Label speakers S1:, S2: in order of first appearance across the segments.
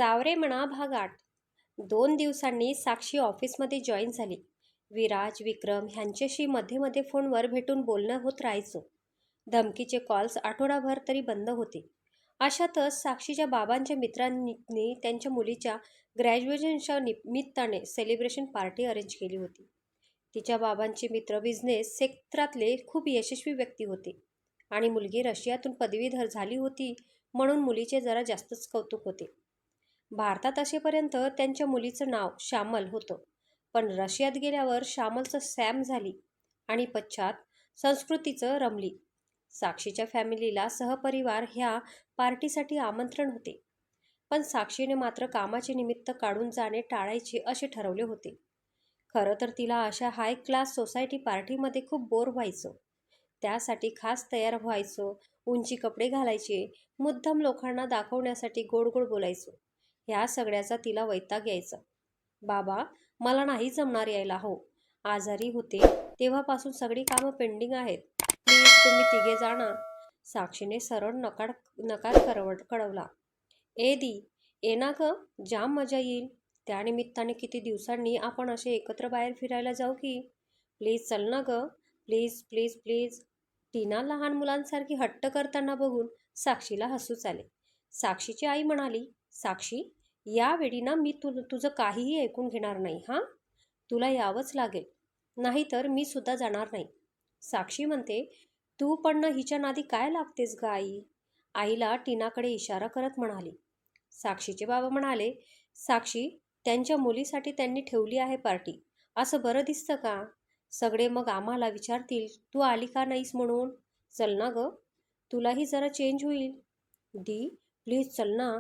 S1: सावरे म्हणा भाग 8. 2 दिवसांनी साक्षी ऑफिसमध्ये जॉईन झाली. विराज, विक्रम ह्यांच्याशी मध्ये मध्ये फोनवर भेटून बोलणं होत राहायचं. धमकीचे कॉल्स आठवडाभर तरी बंद होते. अशातच साक्षीच्या बाबांच्या मित्रांनी त्यांच्या मुलीच्या ग्रॅज्युएशनच्या निमित्ताने सेलिब्रेशन पार्टी अरेंज केली होती. तिच्या बाबांचे मित्र बिझनेस क्षेत्रातले खूप यशस्वी व्यक्ती होते आणि मुलगी रशियातून पदवीधर झाली होती म्हणून मुलीचे जरा जास्तच कौतुक होते. भारतात असेपर्यंत त्यांच्या मुलीचं नाव श्यामल होतं, पण रशियात गेल्यावर श्यामलचं सॅम झाली आणि पश्चात संस्कृतीचं रमली. साक्षीच्या फॅमिलीला सहपरिवार ह्या पार्टीसाठी आमंत्रण होते, पण साक्षीने मात्र कामाचे निमित्त काढून जाणे टाळायचे असे ठरवले होते. खरं तर तिला अशा हाय क्लास सोसायटी पार्टीमध्ये खूप बोर व्हायचं. त्यासाठी खास तयार व्हायचं, उंची कपडे घालायचे, मुद्दाम लोकांना दाखवण्यासाठी गोड गोड बोलायचं. ह्या सगळ्याचा तिला वैताग यायचा. बाबा, मला नाही जमणार यायला हो. आजारी होते तेव्हापासून सगळी कामं पेंडिंग आहेत. प्लीज तुम्ही तिघे जाणार. साक्षीने सरळ नकार कळवला. ए दी, ये ना ग, जाम मजा येईल. त्यानिमित्ताने किती दिवसांनी आपण असे एकत्र बाहेर फिरायला जाऊ की. प्लीज चल ना ग, प्लीज प्लीज प्लीज. टीना लहान मुलांसारखी हट्ट करताना बघून साक्षीला हसूच आले. साक्षीची आई म्हणाली, साक्षी, यावेळी ना मी तुझं काहीही ऐकून घेणार नाही हां. तुला यावंच लागेल, नाहीतर मी सुद्धा जाणार नाही. साक्षी म्हणते, तू पण ना हिच्या नादी काय लागतेस ग आई. आईला टीनाकडे इशारा करत म्हणाली. साक्षीचे बाबा म्हणाले, साक्षी, त्यांच्या मुलीसाठी त्यांनी ठेवली आहे पार्टी. असं बरं दिसतं का. सगळे मग आम्हाला विचारतील तू आली का नाहीस म्हणून. चल ना ग, तुलाही जरा चेंज होईल. दी, प्लीज चल ना,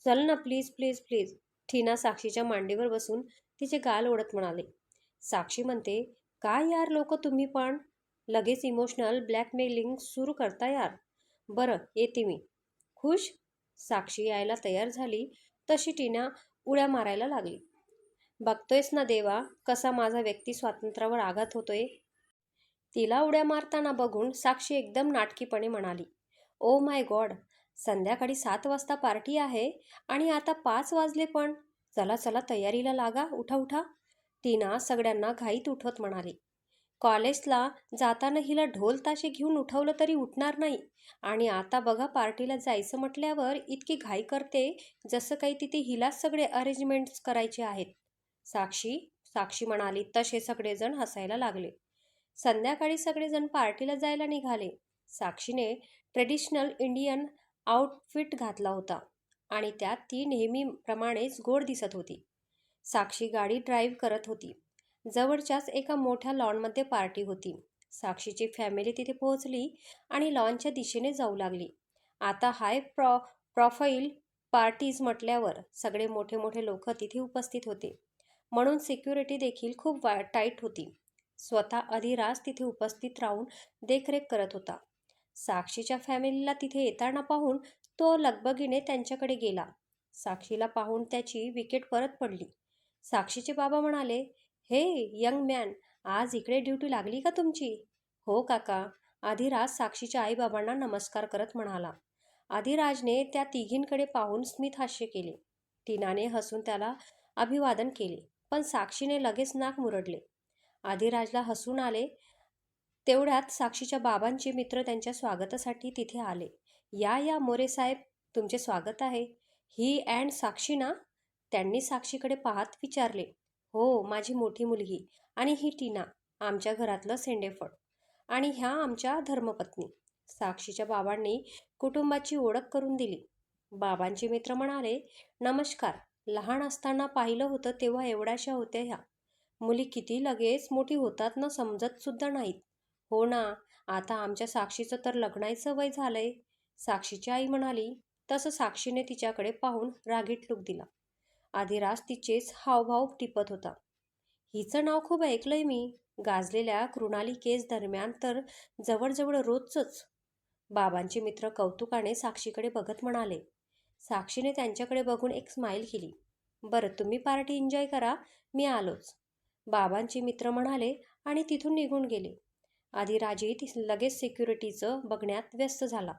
S1: चल ना, प्लीज प्लीज प्लीज. टीना साक्षीच्या मांडीवर बसून तिचे गाल ओढत म्हणाले. साक्षी म्हणते, काय यार लोक तुम्ही पण लगेच इमोशनल ब्लॅकमेलिंग सुरू करता यार. बरं, येते मी. खुश. साक्षी यायला तयार झाली तशी टीना उड्या मारायला लागली. बघतोयस ना देवा, कसा माझा व्यक्ती स्वातंत्र्यावर आघात होतोय. तिला उड्या मारताना बघून साक्षी एकदम नाटकीपणे म्हणाली, ओ माय गॉड, संध्याकाळी 7 वाजता पार्टी आहे आणि आता 5 वाजले पण. चला चला तयारीला लागा, उठा उठा. टीना सगळ्यांना घाईत उठवत म्हणाली. कॉलेजला जाताना हिला ढोल ताशे घेऊन उठवलं तरी उठणार नाही आणि आता बघा पार्टीला जायचं म्हटल्यावर इतकी घाई करते जसं काही तिथे हिलाच सगळे अरेंजमेंट्स करायचे आहेत. साक्षी, साक्षी म्हणाली तसे सगळेजण हसायला लागले. संध्याकाळी सगळेजण पार्टीला जायला निघाले. साक्षीने ट्रेडिशनल इंडियन आउटफिट घातला होता आणि त्यात ती नेहमीप्रमाणेच गोड दिसत होती. साक्षी गाडी ड्राईव्ह करत होती. जवळच्याच एका मोठ्या लॉनमध्ये पार्टी होती. साक्षीची फॅमिली तिथे पोहोचली आणि लॉनच्या दिशेने जाऊ लागली. आता हाय प्रोफाईल पार्टीज म्हटल्यावर सगळे मोठे मोठे लोक तिथे उपस्थित होते, म्हणून सिक्युरिटी देखील खूप टाईट होती. स्वतः अधिराज तिथे उपस्थित राहून देखरेख करत होता. साक्षीच्या फॅमिलीला तिथे येताना पाहून तो लगबगीने त्यांच्याकडे गेला. साक्षीला पाहून त्याची विकेट परत पडली. साक्षीचे बाबा म्हणाले, हे यंग मॅन, आज इकडे ड्युटी लागली का तुमची. हो काका. अधिराज साक्षीच्या आईबाबांना नमस्कार करत म्हणाला. अधिराजने त्या तिघींकडे पाहून स्मित हास्य केले. टीनाने हसून त्याला अभिवादन केले, पण साक्षीने लगेच नाक मुरडले. अधिराजला हसून आले. तेवढ्यात साक्षीच्या बाबांचे मित्र त्यांच्या स्वागतासाठी तिथे आले. या या मोरे साहेब, तुमचे स्वागत आहे. ही अँड साक्षी ना. त्यांनी साक्षीकडे पाहत विचारले. हो, माझी मोठी मुलगी आणि ही टीना, आमच्या घरातलं सेंडेफळ. आणि ह्या आमच्या धर्मपत्नी. साक्षीच्या बाबांनी कुटुंबाची ओळख करून दिली. बाबांचे मित्र म्हणाले, नमस्कार. लहान असताना पाहिलं होतं तेव्हा एवढ्याशा होत्या ह्या. मुली किती लगेच मोठी होतात ना, समजत सुद्धा नाहीत. हो ना, आता आमच्या साक्षीचं तर लग्नाचं वय झालंय. साक्षीची आई म्हणाली. तसं साक्षीने तिच्याकडे पाहून रागीट लूक दिला. अधिराज तिचेच हावभाव टिपत होता. हिचं नाव खूप ऐकलंय मी. गाजलेल्या कृणाली केस दरम्यान तर जवळजवळ रोजच. बाबांचे मित्र कौतुकाने साक्षीकडे बघत म्हणाले. साक्षीने त्यांच्याकडे बघून एक स्माईल केली. बरं, तुम्ही पार्टी एन्जॉय करा, मी आलोच. बाबांचे मित्र म्हणाले आणि तिथून निघून गेले. अधिराजही लगेच सिक्युरिटीचं बघण्यात व्यस्त झाला.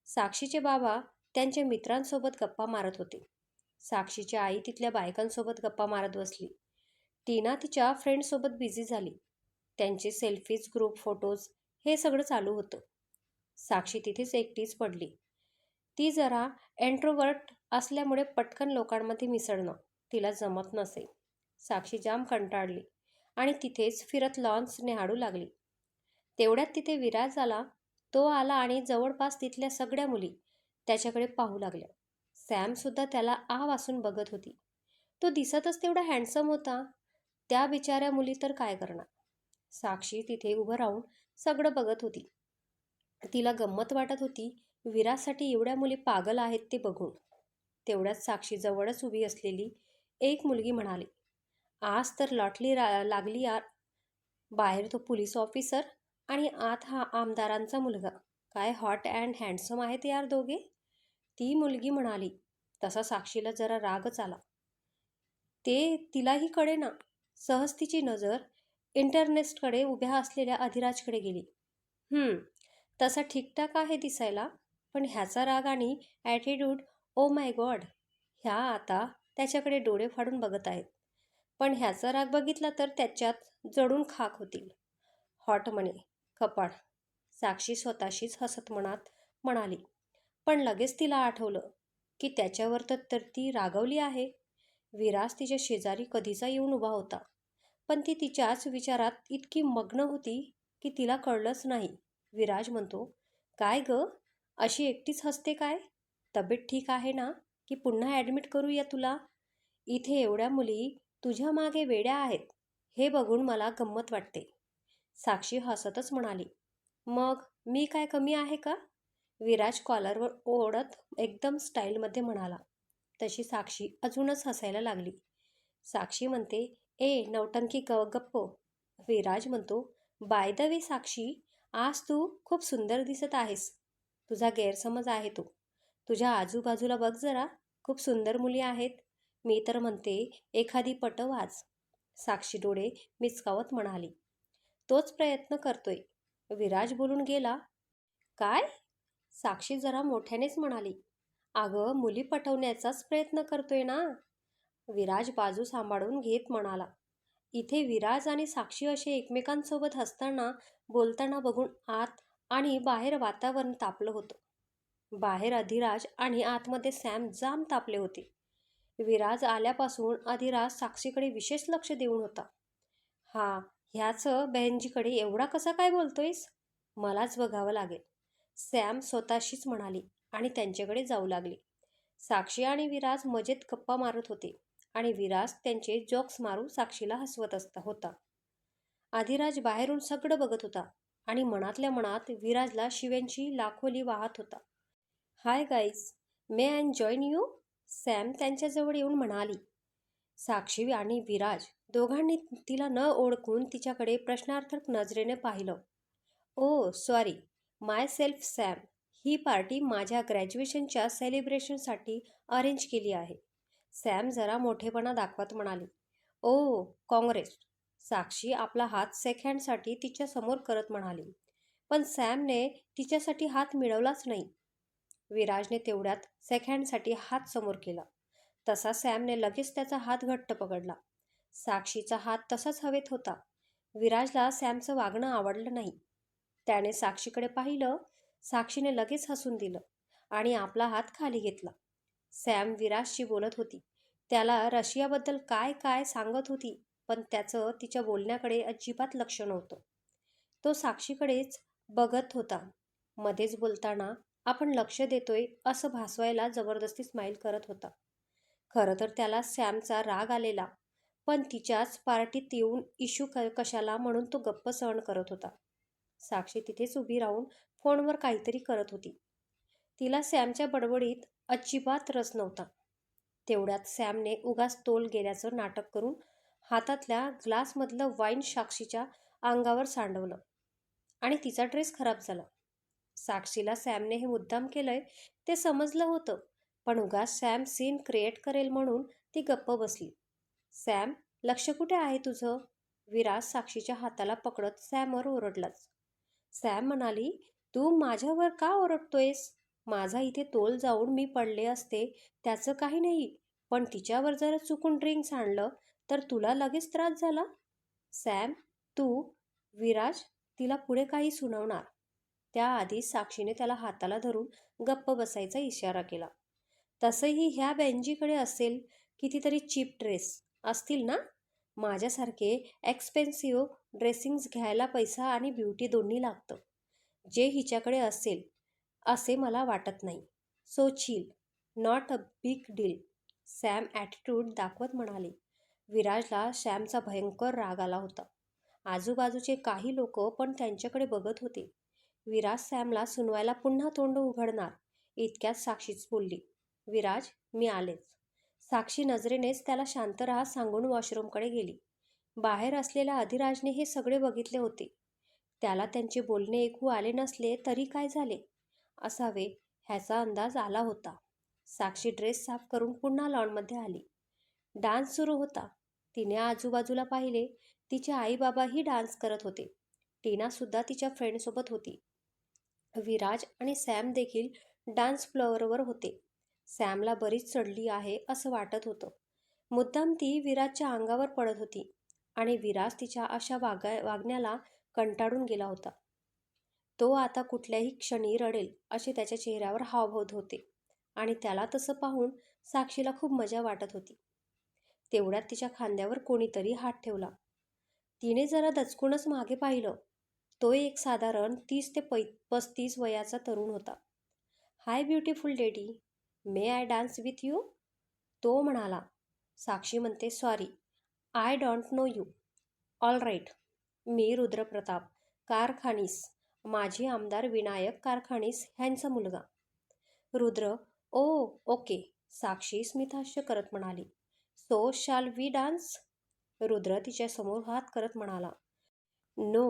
S1: साक्षीचे बाबा त्यांच्या मित्रांसोबत गप्पा मारत होते. साक्षीची आई तिथल्या बायकांसोबत गप्पा मारत बसली. टीना तिच्या फ्रेंडसोबत बिझी झाली. त्यांचे सेल्फीज, ग्रुप फोटोज हे सगळं चालू होतं. साक्षी तिथेच एकटीच पडली. ती जरा एंट्रोवर्ट असल्यामुळे पटकन लोकांमध्ये मिसळणं तिला जमत नसे. साक्षी जाम कंटाळली आणि तिथेच फिरत लॉन्स न्याहाळू लागली. तेवढ्यात तिथे विराज आला. तो आला आणि जवळपास तिथल्या सगळ्या मुली त्याच्याकडे पाहू लागल्या. सॅमसुद्धा त्याला आ वासून बघत होती. तो दिसतच तेवढा हँडसम होता. त्या बिचाऱ्या मुली तर काय करणार? साक्षी तिथे उभं राहून सगळं बघत होती. तिला गंमत वाटत होती विराजसाठी एवढ्या मुली पागल आहेत ते बघून. तेवढ्यात साक्षी जवळच उभी असलेली एक मुलगी म्हणाली, आज तर लॉटरी लागली यार. बाहेर तो पोलीस ऑफिसर आणि आत हा आमदारांचा मुलगा. काय हॉट अँड हँडसम आहेत यार दोघे. ती मुलगी म्हणाली. तसा साक्षीला जरा रागच आला. ते तिलाही कळेना. सहज तिची नजर इंटरनेटकडे उभ्या असलेल्या अधिराजकडे गेली. तसा ठीकठाक आहे दिसायला, पण ह्याचा राग आणि ॲटिट्यूड, ओ माय गॉड. ह्या आता त्याच्याकडे डोळे फाडून बघत आहेत. पण ह्याचा राग बघितला तर त्याच्यात जळून खाक होतील. हॉट म्हणे, कपाळ. साक्षी स्वतःशीच हसत मनात म्हणाली. पण लगेच तिला आठवलं की त्याच्यावर तर ती रागावली आहे. विराज तिच्या शेजारी कधीचा येऊन उभा होता, पण ती तिच्याच विचारात इतकी मग्न होती की तिला कळलंच नाही. विराज म्हणतो, काय ग, अशी एकटीच हसते काय? तब्येत ठीक आहे ना? की पुन्हा ॲडमिट करूया तुला? इथे एवढ्या मुली तुझ्या मागे वेड्या आहेत हे बघून मला गंमत वाटते. साक्षी हसतच म्हणाली, मग मी काय कमी आहे का? विराज कॉलरवर ओढत एकदम स्टाईलमध्ये म्हणाला. तशी साक्षी अजूनच हसायला लागली. साक्षी म्हणते, ए नौटंकी गप्प. विराज म्हणतो, बाय द वे साक्षी, आज तू खूप सुंदर दिसत आहेस. तुझा गैरसमज आहे तो. तुझ्या आजूबाजूला बघ जरा, खूप सुंदर मुली आहेत. मी तर म्हणते एखादी पटव आज. साक्षी डोळे मिचकावत म्हणाली. तोच प्रयत्न करतोय. विराज बोलून गेला. काय? साक्षी जरा मोठ्यानेच म्हणाली. अगं, मुली पटवण्याचाच प्रयत्न करतोय ना. विराज बाजू सांभाळून घेत म्हणाला. इथे विराज आणि साक्षी असे एकमेकांसोबत हसताना बोलताना बघून आत आणि बाहेर वातावरण तापलं होतं. बाहेर अधिराज आणि आतमध्ये सॅम जाम तापले होते. विराज आल्यापासून अधिराज साक्षीकडे विशेष लक्ष देऊन होता. हा, ह्याचं बहनजीकडे एवढा कसा काय बोलतोयस? मलाच बघावं लागेल, सॅम स्वतःशीच म्हणाली आणि त्यांच्याकडे जाऊ लागली. साक्षी आणि विराज मजेत गप्पा मारत होते आणि विराज त्यांचे जोक्स मारून साक्षीला हसवत होता. आधिराज बाहेरून सगळं बघत होता आणि मनातल्या मनात विराजला शिव्यांची लाखोली वाहत होता. Hi guys, may I join you? Sam त्यांच्याजवळ येऊन म्हणाली. साक्षी आणि विराज दोघांनी तिला न ओळखून तिच्याकडे प्रश्नार्थक नजरेने पाहिलं. ओ सॉरी, माय सेल्फ सॅम. ही पार्टी माझ्या ग्रॅज्युएशनच्या सेलिब्रेशनसाठी अरेंज केली आहे. सॅम जरा मोठेपणा दाखवत म्हणाली. ओ काँग्रेस. साक्षी आपला हात सेकहँडसाठी तिच्यासमोर करत म्हणाली. पण सॅमने तिच्यासाठी हात मिळवलाच नाही. विराजने तेवढ्यात सेकहँडसाठी हात समोर केला. तसा सॅमने लगेच त्याचा हात घट्ट पकडला. साक्षीचा हात तसाच हवेत होता. विराजला सॅमचं वागणं आवडलं नाही. त्याने साक्षीकडे पाहिलं. साक्षीने लगेच हसून दिलं आणि आपला हात खाली घेतला. सॅम विराजशी बोलत होती. त्याला रशियाबद्दल काय काय सांगत होती, पण त्याचं तिच्या बोलण्याकडे अजिबात लक्ष नव्हतं. तो साक्षीकडेच बघत होता. मध्येच बोलताना आपण लक्ष देतोय असं भासवायला जबरदस्ती स्माईल करत होता. खरं तर त्याला सॅमचा राग आलेला, पण तिच्याच पार्टीत येऊन इशू कशाला म्हणून तो गप्प सहन करत होता. साक्षी तिथेच उभी राहून फोनवर काहीतरी करत होती. तिला सॅमच्या बडबडीत अजिबात रस नव्हता. तेवढ्यात सॅमने उगाच तोल गेल्याचं नाटक करून हातातल्या ग्लासमधलं वाईन साक्षीच्या अंगावर सांडवलं आणि तिचा ड्रेस खराब झाला. साक्षीला सॅमने हे मुद्दाम केलंय ते समजलं होतं, पण उगाच सॅम सीन क्रिएट करेल म्हणून ती गप्प बसली. सॅम, लक्ष कुठे आहे तुझं? विराज साक्षीच्या हाताला पकडत सॅमवर ओरडलाच. सॅम म्हणाली, तू माझ्यावर का ओरडतोयस? माझा इथे तोल जाऊन मी पडले असते, त्याचं काही नाही, पण तिच्यावर जर चुकून ड्रिंक्स आणलं तर तुला लगेच त्रास झाला. सॅम, तू, विराज, तिला पुढे काही सुनावणार त्याआधी साक्षीने त्याला हाताला धरून गप्प बसायचा इशारा केला. तसंही ह्या बेंजीकडे असेल कितीतरी चीप ड्रेस असतील ना. माझ्यासारखे एक्सपेन्सिव्ह ड्रेसिंग्स घ्यायला पैसा आणि ब्युटी दोन्ही लागतं, जे हिच्याकडे असेल असे मला वाटत नाही. So chill, not a big deal. Sam attitude दाखवत म्हणाले. विराजला सॅमचा भयंकर राग आला होता. आजूबाजूचे काही लोक पण त्यांच्याकडे बघत होते. विराज सॅमला सुनवायला पुन्हा तोंड उघडणार इतक्यात साक्षीच बोलली, विराज, मी आलेच. साक्षी नजरेनेच त्याला शांत राहा सांगून वॉशरूमकडे गेली. बाहेर असलेल्या अधिराजने हे सगळे बघितले होते. त्याला त्यांचे बोलणे ऐकू आले नसले तरी काय झाले असावे ह्याचा अंदाज आला होता. साक्षी ड्रेस साफ करून पुन्हा लॉनमध्ये आली. डान्स सुरू होता. तिने आजूबाजूला पाहिले. तिचे आई बाबाही डान्स करत होते. टीना सुद्धा तिच्या फ्रेंडसोबत होती. विराज आणि सॅम देखील डान्स फ्लोअरवर होते. सॅमला बरीच चढली आहे असं वाटत होतं. मुद्दाम ती विराजच्या अंगावर पडत होती आणि विराज तिच्या अशा वागण्याला कंटाळून गेला होता. तो आता कुठल्याही क्षणी रडेल असे त्याच्या चेहऱ्यावर हावभाव होते आणि त्याला तसं पाहून साक्षीला खूप मजा वाटत होती. तेवढ्यात तिच्या खांद्यावर कोणीतरी हात ठेवला. तिने जरा दचकूनच मागे पाहिलं. तो एक साधारण 30 ते 35 वयाचा तरुण होता. Hi beautiful lady, may I dance with you, तो म्हणाला. साक्षी म्हणते, sorry, I don't know you. All right, मी रुद्रप्रताप कारखानीस, माझे आमदार विनायक कारखानीस ह्यांचा मुलगा. रुद्र, ओ ओके, साक्षी स्मितहास्य करत म्हणाली. सो शाल वी डान्स. रुद्र तिच्यासमोर हात करत म्हणाला. No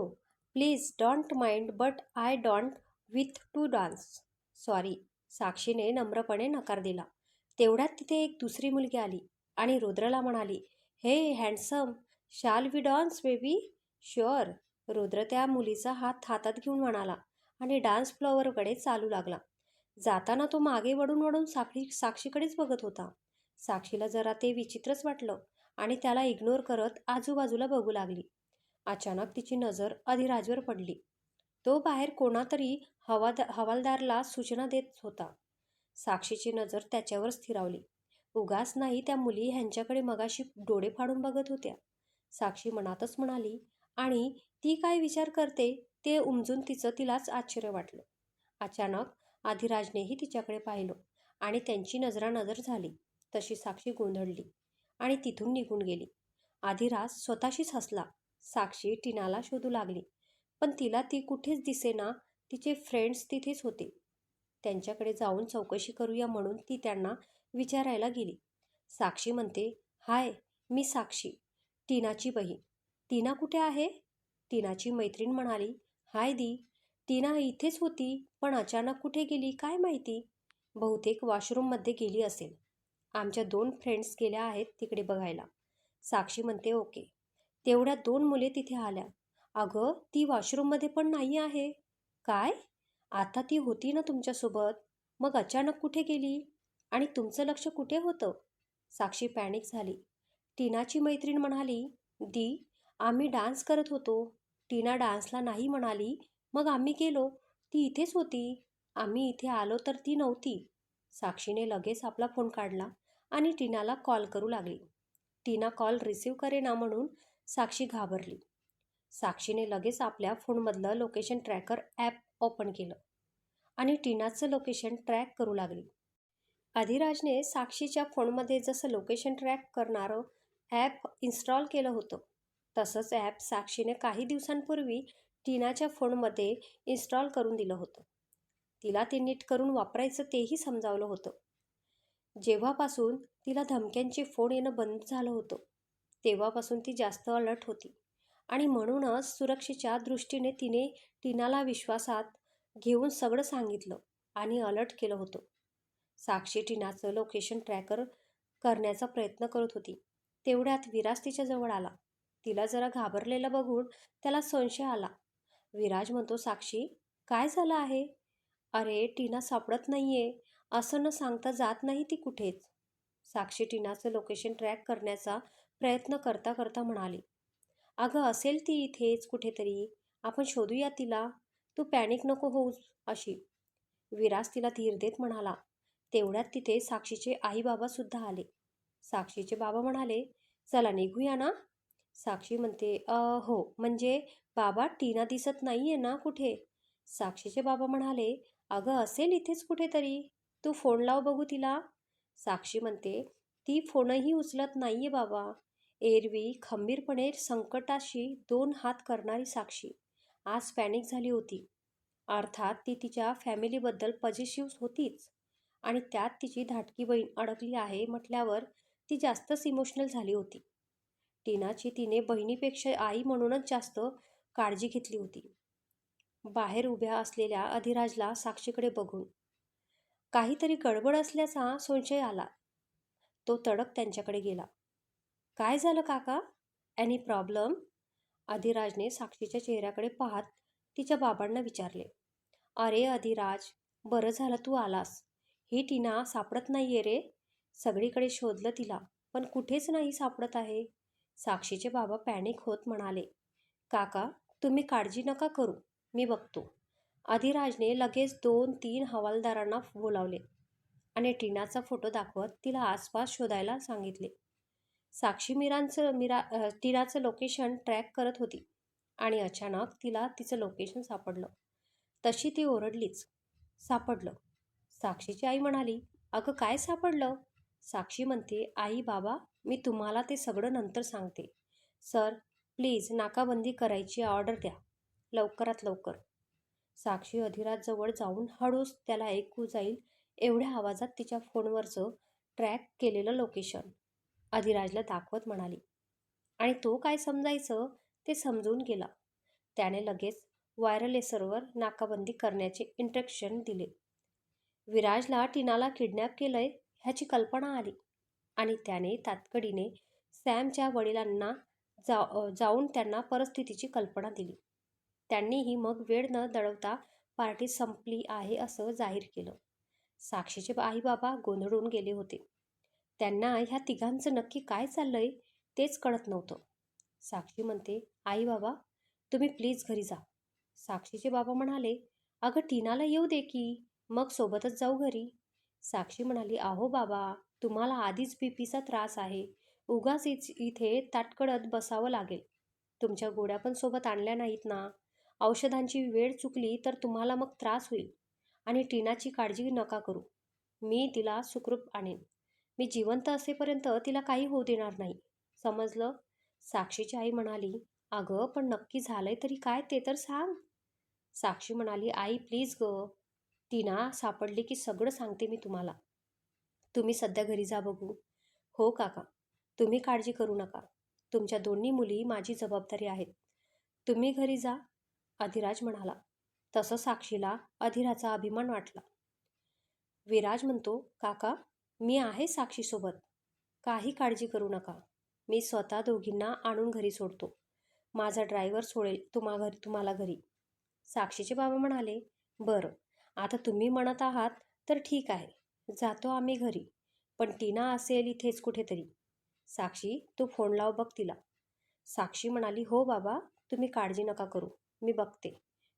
S1: please don't mind but I don't wish to dance. Sorry, साक्षीने नम्रपणे नकार दिला. तेवढ्यात तिथे एक दुसरी मुलगी आली आणि रुद्रला म्हणाली, hey handsome, shall we dance baby. Sure, Rudra त्या मुलीचा हात हातात घेऊन म्हणाला आणि डान्स फ्लोअरकडे चालू लागला. जाताना तो मागे वळून वळून साक्षीकडेच बघत होता. साक्षीला जरा ते विचित्रच वाटलं आणि त्याला इग्नोर करत आजूबाजूला बघू लागली. अचानक तिची नजर अधिराजवर पडली. तो बाहेर कोणातरी हवालदारला सूचना देत होता. साक्षीची नजर त्याच्यावर स्थिरावली. उगाच नाही त्या मुली ह्यांच्याकडे मगाशी डोळे फाडून बघत होत्या. साक्षी मनातच म्हणाली आणि ती काय विचार करते ते उमजून तिलाच आश्चर्य वाटलं. अचानक अधिराजनेही तिच्याकडे पाहिलं आणि त्यांची नजरानजर झाली. तशी साक्षी गोंधळली आणि तिथून निघून गेली. अधिराज स्वतःशीच हसला. साक्षी टीनाला शोधू लागली, पण तिला ती कुठेच दिसेना. तिचे फ्रेंड्स तिथेच होते. त्यांच्याकडे जाऊन चौकशी करूया म्हणून ती त्यांना विचारायला गेली. साक्षी म्हणते, हाय, मी साक्षी, टीनाची बहीण. टीना कुठे आहे? टीनाची मैत्रीण म्हणाली, हाय दी, टीना इथेच होती पण अचानक कुठे गेली काय माहिती. बहुतेक वॉशरूममध्ये गेली असेल. आमच्या 2 फ्रेंड्स गेल्या आहेत तिकडे बघायला. साक्षी म्हणते, ओके. तेवढ्या 2 मुले तिथे आल्या. अगं, ती वॉशरूममध्ये पण नाही आहे. काय? आता ती होती ना तुमच्यासोबत, मग अचानक कुठे गेली आणि तुमचं लक्ष कुठे होतं? साक्षी पॅनिक झाली. टीनाची मैत्रीण म्हणाली, दी, आम्ही डान्स करत होतो. टीना डान्सला नाही म्हणाली, मग आम्ही गेलो. ती इथेच होती. आम्ही इथे आलो तर ती नव्हती. साक्षीने लगेच आपला फोन काढला आणि टीनाला कॉल करू लागली. टीना कॉल रिसीव्ह करेना म्हणून साक्षी घाबरली. साक्षीने लगेच आपल्या फोनमधलं लोकेशन ट्रॅकर ॲप ओपन केलं आणि टीनाचं लोकेशन ट्रॅक करू लागली. अधिराजने साक्षीच्या फोनमध्ये जसं लोकेशन ट्रॅक करणारं ॲप इन्स्टॉल केलं होतं, तसंच ॲप साक्षीने काही दिवसांपूर्वी टीनाच्या फोनमध्ये इन्स्टॉल करून दिलं होतं. तिला ते नीट करून वापरायचं तेही समजावलं होतं. जेव्हापासून तिला धमक्यांचे फोन येणं बंद झालं होतं, तेव्हापासून ती जास्त अलर्ट होती आणि म्हणूनच सुरक्षेच्या दृष्टीने तिने टीनाला विश्वासात घेऊन सगळं सांगितलं आणि अलर्ट केलं होतं. साक्षी टीनाचं लोकेशन ट्रॅकर करण्याचा प्रयत्न करत होती. तेवढ्यात विराज तिच्या जवळ आला. तिला जरा घाबरलेलं बघून त्याला संशय आला. विराज म्हणतो, साक्षी, काय झालं आहे? अरे, टीना सापडत नाहीये, असं न सांगता जात नाही ती कुठेच. साक्षी टीनाचं लोकेशन ट्रॅक करण्याचा प्रयत्न करता करता म्हणाली, अगं असेल ती इथेच कुठेतरी, आपण शोधूया तिला, तू पॅनिक नको होऊस अशी. विराज तिला धीर देत म्हणाला. तेवढ्यात तिथे साक्षीचे आई बाबा सुद्धा आले. साक्षीचे बाबा म्हणाले, चला निघूया ना. साक्षी म्हणते, हो म्हणजे बाबा टीना दिसत नाहीये ना कुठे. साक्षीचे बाबा म्हणाले, अगं असेल इथेच कुठेतरी, तू फोन लाव बघू तिला. साक्षी म्हणते, ती फोनही उचलत नाहीये बाबा. एरवी खंबीरपणे संकटाशी 2 हात करणारी साक्षी आज पॅनिक झाली होती. अर्थात ती तिच्या फॅमिलीबद्दल पॉझिटिव्ह होतीच, आणि त्यात तिची धाकटी बहीण अडकली आहे म्हटल्यावर ती जास्तच इमोशनल झाली होती. टीनाची तिने बहिणीपेक्षा आई म्हणूनच जास्त काळजी घेतली होती. बाहेर उभ्या असलेल्या अधिराजला साक्षीकडे बघून काहीतरी गडबड असल्याचा संशय आला. तो तडक त्यांच्याकडे गेला. काय झालं काका? Any problem? अधिराजने साक्षीच्या चेहऱ्याकडे पाहत तिच्या बाबांना विचारले. अरे अधिराज, बरं झालं तू आलास. ही टीना सापडत नाहीये रे. सगळीकडे शोधलं तिला, पण कुठेच नाही सापडत आहे. साक्षीचे बाबा पॅनिक होत म्हणाले. काका, तुम्ही काळजी नका करू, मी बघतो. अधिराजने लगेच 2-3 हवालदारांना बोलावले आणि टीनाचा फोटो दाखवत तिला आसपास शोधायला सांगितले. साक्षी टीनाचं लोकेशन ट्रॅक करत होती आणि अचानक तिला तिचं लोकेशन सापडलं. तशी ती ओरडलीच, सापडलं. साक्षीची आई म्हणाली, अगं काय सापडलं? साक्षी म्हणते, आई बाबा, मी तुम्हाला ते सगळं नंतर सांगते. सर, प्लीज नाकाबंदी करायची ऑर्डर द्या, लवकरात लवकर. साक्षी अधिराजजवळ जाऊन हळूच त्याला ऐकू जाईल एवढ्या आवाजात तिच्या फोनवरचं ट्रॅक केलेलं लोकेशन अधिराजला दाखवत म्हणाली. आणि तो काय समजायचं ते समजून गेला. त्याने लगेच वायरलेसवर नाकाबंदी करण्याचे इंस्ट्रक्शन दिले. विराजला टीनाला किडनॅप केलंय ह्याची कल्पना आली आणि त्याने तातडीने सॅमच्या वडिलांना जाऊन त्यांना परिस्थितीची कल्पना दिली. त्यांनीही मग वेळ न दळवता पार्टी संपली आहे असं जाहीर केलं. साक्षीचे आई बाबा गोंधळून गेले होते. त्यांना ह्या तिघांचं नक्की काय चाललंय तेच कळत नव्हतं. साक्षी म्हणते, आई बाबा, तुम्ही प्लीज घरी जा. साक्षीचे बाबा म्हणाले, अगं टीनाला येऊ दे की, मग सोबतच जाऊ घरी. साक्षी म्हणाली, अहो बाबा, तुम्हाला आधीच बीपीचा त्रास आहे, उगाच इथे ताटकळत बसावं लागेल. तुमच्या गोळ्या पण सोबत आणल्या नाहीत ना. औषधांची वेळ चुकली तर तुम्हाला मग त्रास होईल. आणि टीनाची काळजी नका करू, मी तिला सुखरूप आणेन. मी जिवंत असेपर्यंत तिला काही होऊ देणार नाही, समजलं? साक्षीची आई म्हणाली, अगं पण नक्की झालंय तरी काय ते तर सांग. साक्षी म्हणाली, आई प्लीज ग, टीना सापडली की सगळं सांगते मी तुम्हाला. तुम्ही सध्या घरी जा बघू. हो काका, तुम्ही काळजी करू नका. तुमच्या दोन्ही मुली माझी जबाबदारी आहेत. तुम्ही घरी जा, अधिराज म्हणाला. तसं साक्षीला अधिराचा अभिमान वाटला. विराज म्हणतो, काका, मी आहे साक्षीसोबत, काही काळजी करू नका. मी स्वतः दोघींना आणून घरी सोडतो. माझा ड्रायव्हर सोडेल तुम्हाला घरी. साक्षीचे बाबा म्हणाले, बरं, आता तुम्ही म्हणत आहात तर ठीक आहे, जातो आम्ही घरी. पण टीना असेल इथेच कुठेतरी. साक्षी, तू फोन लाव बघ तिला. साक्षी म्हणाली, हो बाबा, तुम्ही काळजी नका करू, मी बघते,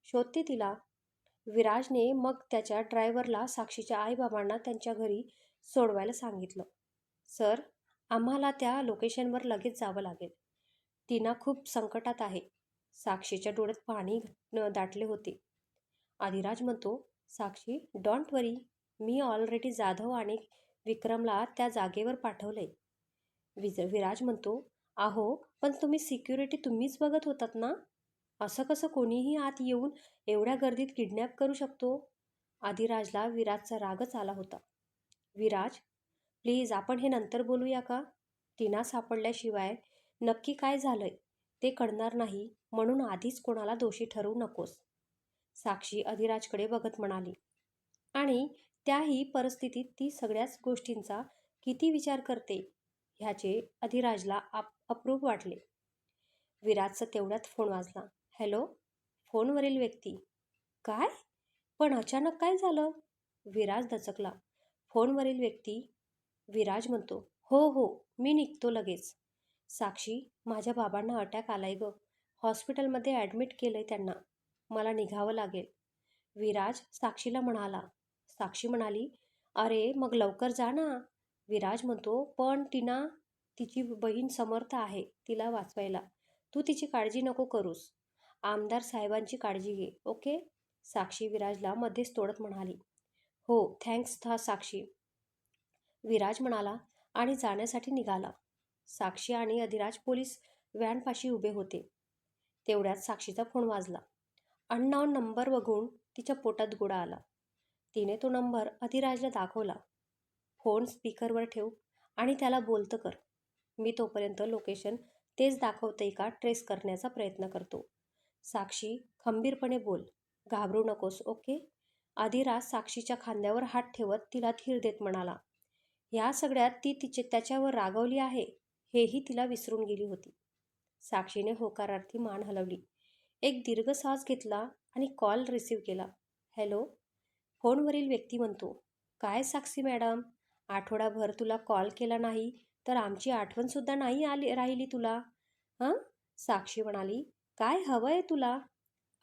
S1: शोधते तिला. विराजने मग त्याच्या ड्रायव्हरला साक्षीच्या आईबाबांना त्यांच्या घरी सोडवायला सांगितलं. सर, आम्हाला त्या लोकेशनवर लगेच जावं लागेल. टीना खूप संकटात आहे. साक्षीच्या डोळ्यात पाणी दाटले होते. अधिराज म्हणतो, साक्षी, डोंट वरी, मी ऑलरेडी जाधव आणि विक्रमला त्या जागेवर पाठवलंय. विराज म्हणतो, अहो पण तुम्ही सिक्युरिटी तुम्हीच बघत होतात ना. असं कसं कोणीही आत येऊन एवढ्या गर्दीत किडनॅप करू शकतो. अधिराजला विराजचा रागच आला होता. विराज, प्लीज आपण हे नंतर बोलूया का? टीना सापडल्याशिवाय नक्की काय झालंय ते कळणार नाही, म्हणून आधीच कोणाला दोषी ठरवू नकोस. साक्षी अधिराजकडे बघत म्हणाली. आणि त्याही परिस्थितीत ती सगळ्याच गोष्टींचा किती विचार करते ह्याचे अधिराजला अप्रूप वाटले. विराजचा तेवढ्यात फोन वाजला. हॅलो? फोनवरील व्यक्ती, काय? पण अचानक काय झालं? विराज दचकला. फोनवरील व्यक्ती, विराज म्हणतो, हो हो, मी निघतो लगेच. साक्षी, माझ्या बाबांना अटॅक आलाय ग. हॉस्पिटलमध्ये ॲडमिट केलंय त्यांना. मला निघावं लागेल. विराज साक्षीला म्हणाला. साक्षी म्हणाली, अरे मग लवकर जा ना. विराज म्हणतो, पण टीना, तिची बहीण समर्थ आहे तिला वाचवायला. तू तिची काळजी नको करूस. आमदार साहेबांची काळजी घे, ओके. साक्षी विराजला मध्येच तोडत म्हणाली. हो थँक्स साक्षी, विराज म्हणाला आणि जाण्यासाठी निघाला. साक्षी आणि अधिराज पोलीस व्हॅनपाशी उभे होते. तेवढ्यात साक्षीचा फोन वाजला. अननोन नंबर बघून तिच्या पोटात गोळा आला. तिने तो नंबर अधिराजला दाखवला. फोन स्पीकरवर ठेव आणि त्याला बोलतं कर. मी तोपर्यंत लोकेशन तेच दाखवतंय का ट्रेस करण्याचा प्रयत्न करतो. साक्षी, खंबीरपणे बोल. घाबरू नकोस, ओके. अधिराज साक्षीच्या खांद्यावर हात ठेवत तिला धीर देत म्हणाला. ह्या सगळ्यात ती त्याच्यावर रागवली आहे हेही तिला विसरून गेली होती. साक्षीने होकारार्थी मान हलवली. एक दीर्घ श्वास घेतला आणि कॉल रिसीव्ह केला. हॅलो. फोनवरील व्यक्ती म्हणतो, काय साक्षी मॅडम, आठवडाभर तुला कॉल केला नाही तर आमची आठवणसुद्धा नाही राहिली तुला. हां. साक्षी म्हणाली, काय हवं आहे तुला?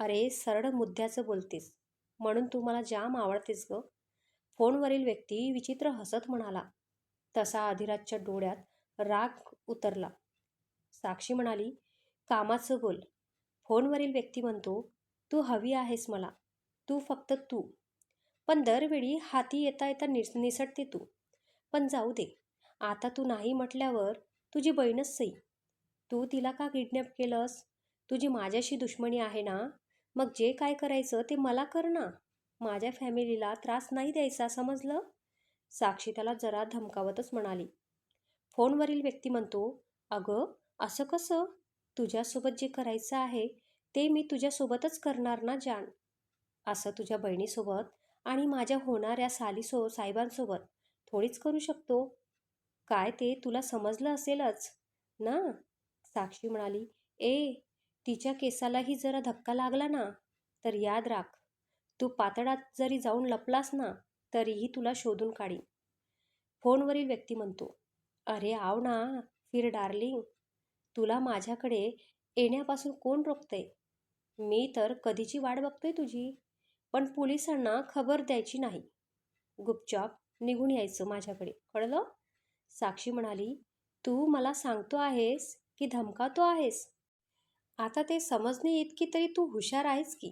S1: अरे सरळ मुद्द्याचं बोलतेस म्हणून तू मला जाम आवडतेस ग. फोनवरील व्यक्ती विचित्र हसत म्हणाला. तसा अधिराजच्या डोळ्यात राग उतरला. साक्षी म्हणाली, कामाचं बोल. फोनवरील व्यक्ती म्हणतो, तू हवी आहेस मला, तू फक्त तू. पण दरवेळी हाती येता येता निसटते तू. पण जाऊ दे, आता तू नाही म्हटल्यावर तुझी बहीणच सई. तू तिला का किडनॅप केलंस? तुझी माझ्याशी दुश्मनी आहे ना, मग जे काय करायचं ते मला कर ना. माझ्या फॅमिलीला त्रास नाही द्यायचा, समजलं? साक्षी त्याला जरा धमकावतच म्हणाली. फोनवरील व्यक्ती म्हणतो, अगं असं कसं? तुझ्यासोबत जे करायचं आहे ते मी तुझ्यासोबतच करणार ना जान. असं तुझ्या बहिणीसोबत आणि माझ्या होणाऱ्या साहेबांसोबत थोडीच करू शकतो. काय ते तुला समजलं असेलच ना. साक्षी म्हणाली, तिच्या केसालाही जरा धक्का लागला ना तर याद राख, तू पातळात जरी जाऊन लपलास ना तरीही तुला शोधून काढीन. फोनवरील व्यक्ती म्हणतो, अरे आव ना, फिर डार्लिंग. तुला माझ्याकडे येण्यापासून कोण रोखतंय? मी तर कधीची वाट बघतोय तुझी. पण पोलिसांना खबर द्यायची नाही. गुपचाप निघून यायचं माझ्याकडे, कळलं? साक्षी म्हणाली, तू मला सांगतो आहेस की धमकावतो आहेस? आता ते समजणे इतकी तरी तू हुशार आहेस की.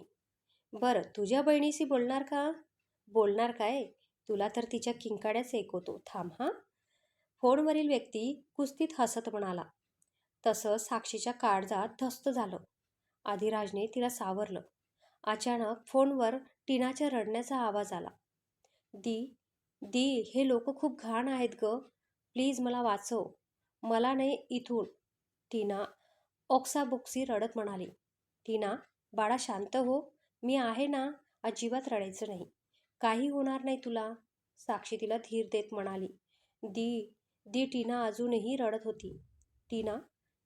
S1: बरं, तुझ्या बहिणीशी बोलणार का? बोलणार काय? तुला तर तिच्या किंकाड्याच ऐकवतो, थांब हां. फोनवरील व्यक्ती कुस्तीत हसत म्हणाला. तसं साक्षीच्या काळजात धस्त झालं. अधिराजने तिला सावरलं. अचानक फोनवर टीनाच्या रडण्याचा आवाज आला. दी दी, हे लोक खूप घाण आहेत ग. प्लीज मला वाचव. मला नाही इथून. टीना ओक्साबोक्सी रडत म्हणाली. टीना, बाळा शांत हो. मी आहे ना, अजिबात रडायचं नाही. काही होणार नाही तुला. साक्षी तिला धीर देत म्हणाली. दी दी टीना अजूनही रडत होती. टीना,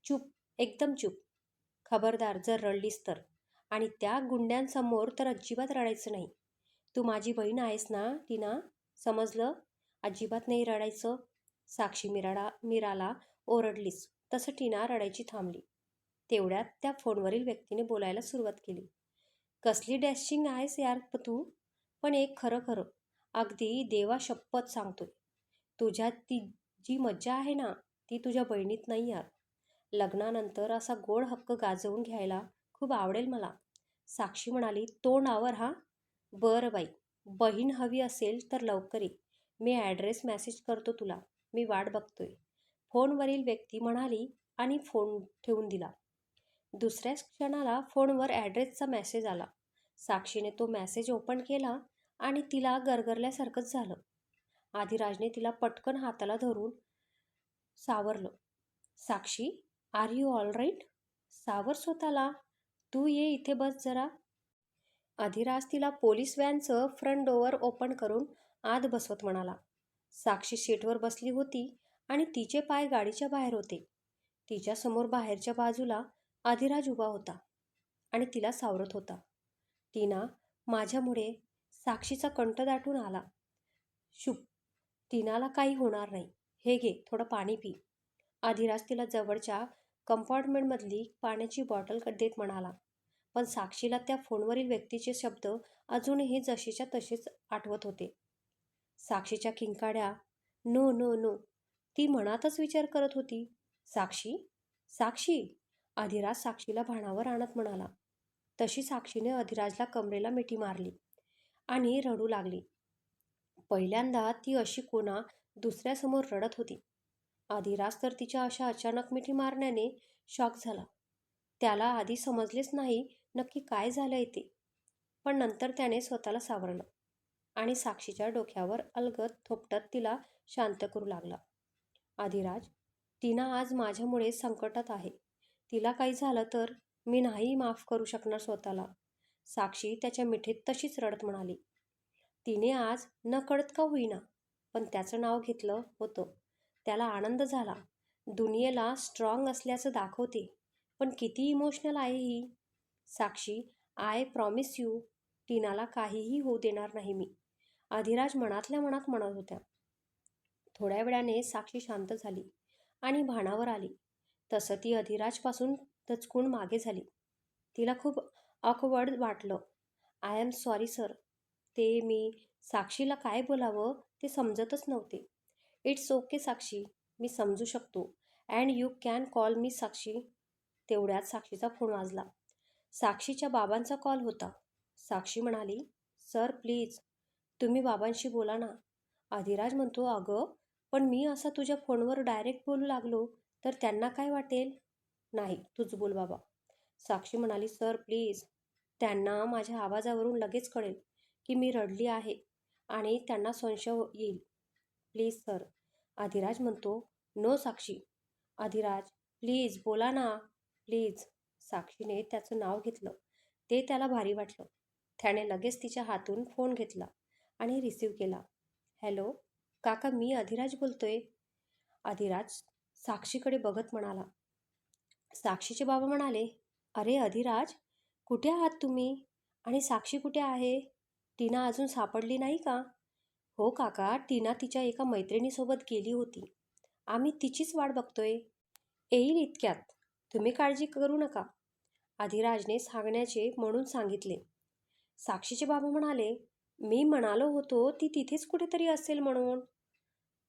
S1: चूप, एकदम चूप. खबरदार जर रडलीस तर. आणि त्या गुंड्यांसमोर तर अजिबात रडायचं नाही. तू माझी बहीण आहेस ना टीना, समजलं? अजिबात नाही रडायचं. साक्षी मीराला ओरडलीस तसं टीना रडायची थांबली. तेवढ्यात त्या फोनवरील व्यक्तीने बोलायला सुरुवात केली. कसली डॅशिंग आहेस यार तू. पण एक खरं खरं, अगदी देवा शपथ सांगतोय, तुझ्यात ती जी मज्जा आहे ना ती तुझ्या बहिणीत नाही यार. लग्नानंतर असा गोड हक्क गाजवून घ्यायला खूप आवडेल मला. साक्षी म्हणाली, तोंडावर हा. बरं बाई, बहीण हवी असेल तर लवकर ये. मी ॲड्रेस मेसेज करतो तुला. मी वाट बघतोय. फोनवरील व्यक्ती म्हणाली आणि फोन ठेवून दिला. दुसऱ्याच क्षणाला फोनवर ॲड्रेसचा मेसेज आला. साक्षीने तो मेसेज ओपन केला आणि तिला गरगरल्यासारखंच झालं. आधिराजने तिला पटकन हाताला धरून सावरलं. साक्षी, आर यू ऑल राईट? सावर स्वतःला. तू ये इथे बस जरा. अधिराज तिला पोलीस व्हॅनचं फ्रंट डोअर ओपन करून आत बसवत म्हणाला. साक्षी सीटवर बसली होती आणि तिचे पाय गाडीच्या बाहेर होते. तिच्यासमोर बाहेरच्या बाजूला अधिराज उभा होता आणि तिला सावरत होता. टीना, माझ्यामुळे. साक्षीचा कंठ दाटून आला. शुभ. टीनाला काही होणार नाही. हे घे, थोडं पाणी पी. अधिराज तिला जवळच्या कंपार्टमेंटमधली पाण्याची बॉटल देत म्हणाला. पण साक्षीला त्या फोनवरील व्यक्तीचे शब्द अजूनही जशीच्या तसेच आठवत होते. साक्षीच्या किंकाळ्या, नो नो नो, ती मनातच विचार करत होती. साक्षी, साक्षी, अधिराज साक्षीला भानावर आणत म्हणाला. तशी साक्षीने अधिराजला कमरेला मिठी मारली आणि रडू लागली. पहिल्यांदा ती अशी कोणा दुसऱ्यासमोर रडत होती. अधिराज तर तिच्या अशा अचानक मिठी मारण्याने शॉक झाला. त्याला आधी समजलेच नाही नक्की काय झालंय ते. पण नंतर त्याने स्वतःला सावरलं आणि साक्षीच्या डोक्यावर अलगद थोपटत तिला शांत करू लागला. अधिराज, टीना आज माझ्यामुळे संकटात आहे. तिला काही झालं तर मी नाही माफ करू शकणार स्वतःला. साक्षी त्याच्या मिठीत तशीच रडत म्हणाली. तिने आज नकळत का होईना पण त्याचं नाव घेतलं होतं. त्याला आनंद झाला. दुनियेला स्ट्रॉंग असल्याचं दाखवते. पण किती इमोशनल आहे ही. साक्षी, आय प्रॉमिस यू, टीनाला काहीही होऊ देणार नाही मी, अधिराज मनातल्या मनात म्हणत होत्या. थोड्या वेळाने साक्षी शांत झाली आणि भानावर आली. तसं ती अधिराजपासून दचकून मागे झाली. तिला खूप ऑकवर्ड वाटलं. I am sorry sir. ते मी साक्षीला काय बोलावं ते समजतच नव्हते. इट्स ओके साक्षी, मी समजू शकतो. And you can call me Sakshi. तेवढ्यात साक्षीचा फोन वाजला. साक्षीच्या बाबांचा कॉल होता. साक्षी म्हणाली, सर प्लीज, तुम्ही बाबांशी बोला ना. अधिराज म्हणतो, अगं पण मी असा तुझ्या फोनवर डायरेक्ट बोलू लागलो तर त्यांना काय वाटेल? नाही, तूच बोल बाबा. साक्षी म्हणाली, सर प्लीज, त्यांना माझ्या आवाजावरून लगेच कळेल की मी रडली आहे आणि त्यांना संशय येईल. Please sir. अधिराज म्हणतो, नो साक्षी. अधिराज, प्लीज बोला ना, प्लीज. साक्षीने त्याचं नाव घेतलं. ते त्याला भारी वाटलं. त्याने लगेच तिच्या हातून फोन घेतला आणि रिसीव्ह केला. हॅलो काका, मी अधिराज बोलतोय. अधिराज साक्षीकडे बघत म्हणाला. साक्षीचे बाबा म्हणाले, अरे अधिराज, कुठे आहात तुम्ही? आणि साक्षी कुठे आहे? टीना अजून सापडली नाही का? हो काका, टीना तिच्या एका मैत्रिणीसोबत गेली होती. आम्ही तिचीच वाट बघतोय. येईल इतक्यात, तुम्ही काळजी करू नका, अधिराजने सांगण्याचे म्हणून सांगितले. साक्षीचे बाबा म्हणाले, मी म्हणालो होतो ती तिथेच कुठेतरी असेल म्हणून.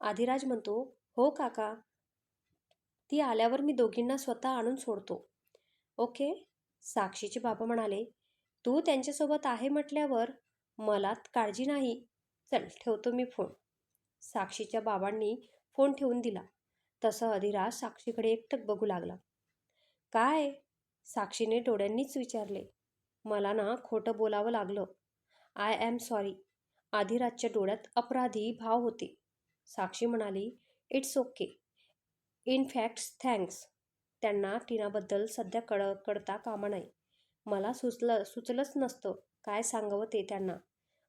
S1: अधिराज म्हणतो, हो काका, ती आल्यावर मी दोघींना स्वतः आणून सोडतो. ओके. साक्षीचे बाबा म्हणाले, तू त्यांच्यासोबत आहे म्हटल्यावर मला काळजी नाही. चल ठेवतो मी फोन. साक्षीच्या बाबांनी फोन ठेवून दिला. तसं अधिराज साक्षीकडे एकटक बघू लागला. काय? साक्षीने डोळ्यांनीच विचारले. मला ना खोटं बोलावं लागलं. I am sorry. अधिराजच्या डोळ्यात अपराधी भाव होते. साक्षी म्हणाली, it's okay. In facts thanks. त्यांना टीनाबद्दल सध्या कळता कामा नाही. मला सुचलंच नसतं काय सांगावं ते त्यांना.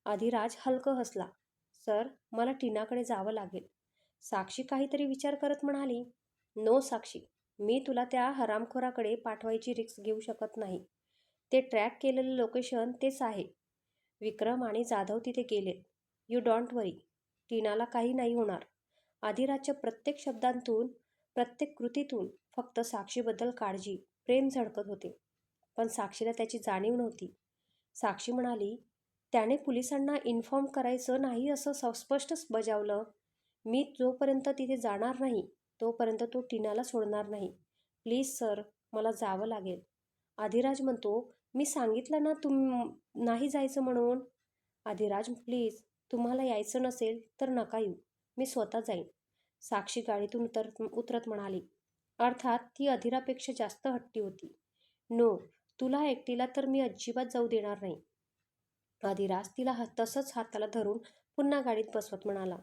S1: अधिराज हलकं हसला. सर, मला टीनाकडे जावं लागेल. साक्षी काहीतरी विचार करत म्हणाली, नो साक्षी, मी तुला त्या हरामखोराकडे पाठवायची रिस्क घेऊ शकत नाही. ते ट्रॅक केलेलं लोकेशन तेच आहे. विक्रम आणि जाधव तिथे गेलेत. यू डोंट वरी, टीनाला काही नाही होणार. अधिराजच्या प्रत्येक शब्दांतून, प्रत्येक कृतीतून फक्त साक्षीबद्दल काळजी, प्रेम झळकत होते. पण साक्षीला त्याची जाणीव नव्हती. साक्षी म्हणाली, त्याने पोलिसांना इन्फॉर्म करायचं नाही असं स्पष्ट बजावलं. मी जोपर्यंत तिथे जाणार नाही तोपर्यंत तो टीनाला सोडणार नाही. प्लीज सर, मला जावं लागेल. अधिराज म्हणतो, मी सांगितलं ना नाही जायचं म्हणून. अधिराज, प्लीज, तुम्हाला यायचं नसेल तर नका येऊ, मी स्वतः जाईन. साक्षी गाडीतून उतरत म्हणाली. अर्थात ती अधिरापेक्षा जास्त हट्टी होती. नो, तुला एकटीला तर मी अजिबात जाऊ देणार नाही. अधिराज तिला तसंच हाताला धरून पुन्हा गाडीत बसवत म्हणाला.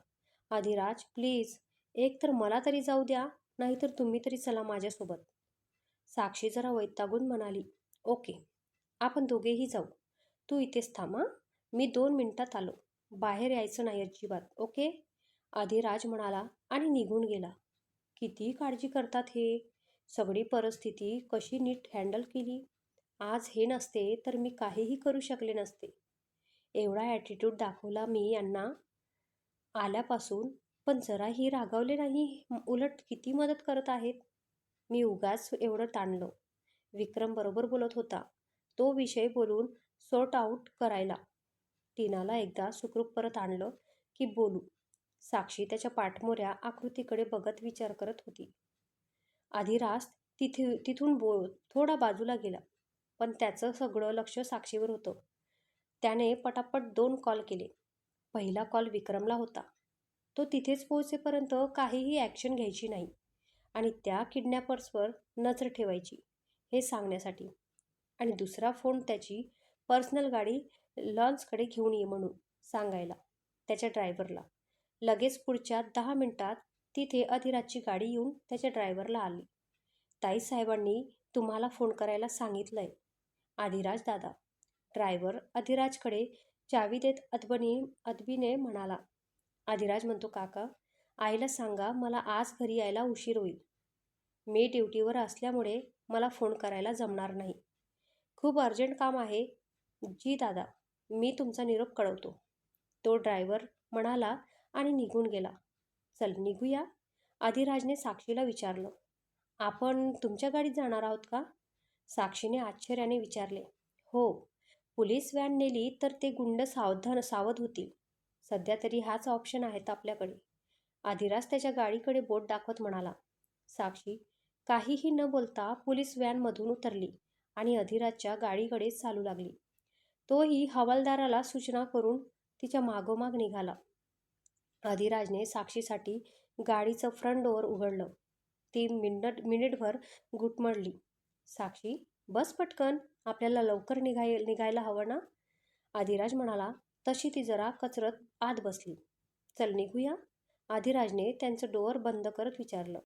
S1: अधिराज, प्लीज, एक तर मला तरी जाऊ द्या, नाहीतर तुम्ही तरी चला माझ्यासोबत. साक्षी जरा वैतागून म्हणाली, ओके, आपण दोघेही जाऊ. तू इथेच थांबा, मी 2 मिनिटात आलो. बाहेर यायचं नाही अजिबात, ओके? अधिराज म्हणाला आणि निघून गेला. किती काळजी करतात हे. सगळी परिस्थिती कशी नीट हँडल केली. आज हे नसते तर मी काहीही करू शकले नसते. एवढा ॲटिट्यूड दाखवला मी यांना आल्यापासून. पण जराही रागावले नाही, उलट किती मदत करत आहेत. मी उगाच एवढं ताणलं. विक्रम बरोबर बोलत होता. तो विषय बोलून सॉर्ट आऊट करायला. टीनाला एकदा सुखरूप परत आणलं की बोलू. साक्षी त्याच्या पाठमोऱ्या आकृतीकडे बघत विचार करत होती. आधी तिथून थोडा बाजूला गेला, पण त्याचं सगळं लक्ष साक्षीवर होतं. त्याने पटापट 2 कॉल केले. पहिला कॉल विक्रमला होता. तो तिथेच पोहोचेपर्यंत काहीही ॲक्शन घ्यायची नाही आणि त्या किडनॅपर्सवर नजर ठेवायची हे सांगण्यासाठी. आणि दुसरा फोन त्याची पर्सनल गाडी लॉन्सकडे घेऊन ये म्हणून सांगायला त्याच्या ड्रायव्हरला. लगेच पुढच्या 10 मिनिटात तिथे अधिराजची गाडी येऊन त्याच्या ड्रायव्हरला आली. ताईसाहेबांनी तुम्हाला फोन करायला सांगितलंय, अधिराज दादा. ड्रायव्हर अधिराजकडे चावी देत अदबीने म्हणाला. अधिराज म्हणतो, काका, आईला सांगा मला आज घरी यायला उशीर होईल. मी ड्युटीवर असल्यामुळे मला फोन करायला जमणार नाही. खूप अर्जंट काम आहे. जी दादा, मी तुमचा निरोप कळवतो. तो ड्रायव्हर म्हणाला आणि निघून गेला. चल निघूया, अधिराजने साक्षीला विचारलं. आपण तुमच्या गाडीत जाणार आहोत का? साक्षीने आश्चर्याने विचारले. हो, पोलीस व्हॅन नेली तर ते गुंड सावध होतील. सध्या तरी हाच ऑप्शन आहेत आपल्याकडे. अधिराज त्याच्या गाडीकडे बोट दाखवत म्हणाला. साक्षी काहीही न बोलता पोलीस व्हॅनमधून उतरली आणि अधिराजच्या गाडीकडे चालू लागली. तोही हवालदाराला सूचना करून तिच्या मागोमाग निघाला. अधिराजने साक्षीसाठी गाडीचं फ्रंट डोअर उघडलं. ती मिनिटभर घुटमळली. साक्षी, बस पटकन, आपल्याला लवकर निघायला हवं ना? अधिराज म्हणाला. तशी ती जरा कचरत आत बसली. चल निघूया, अधिराजने त्यांचं डोअर बंद करत विचारलं.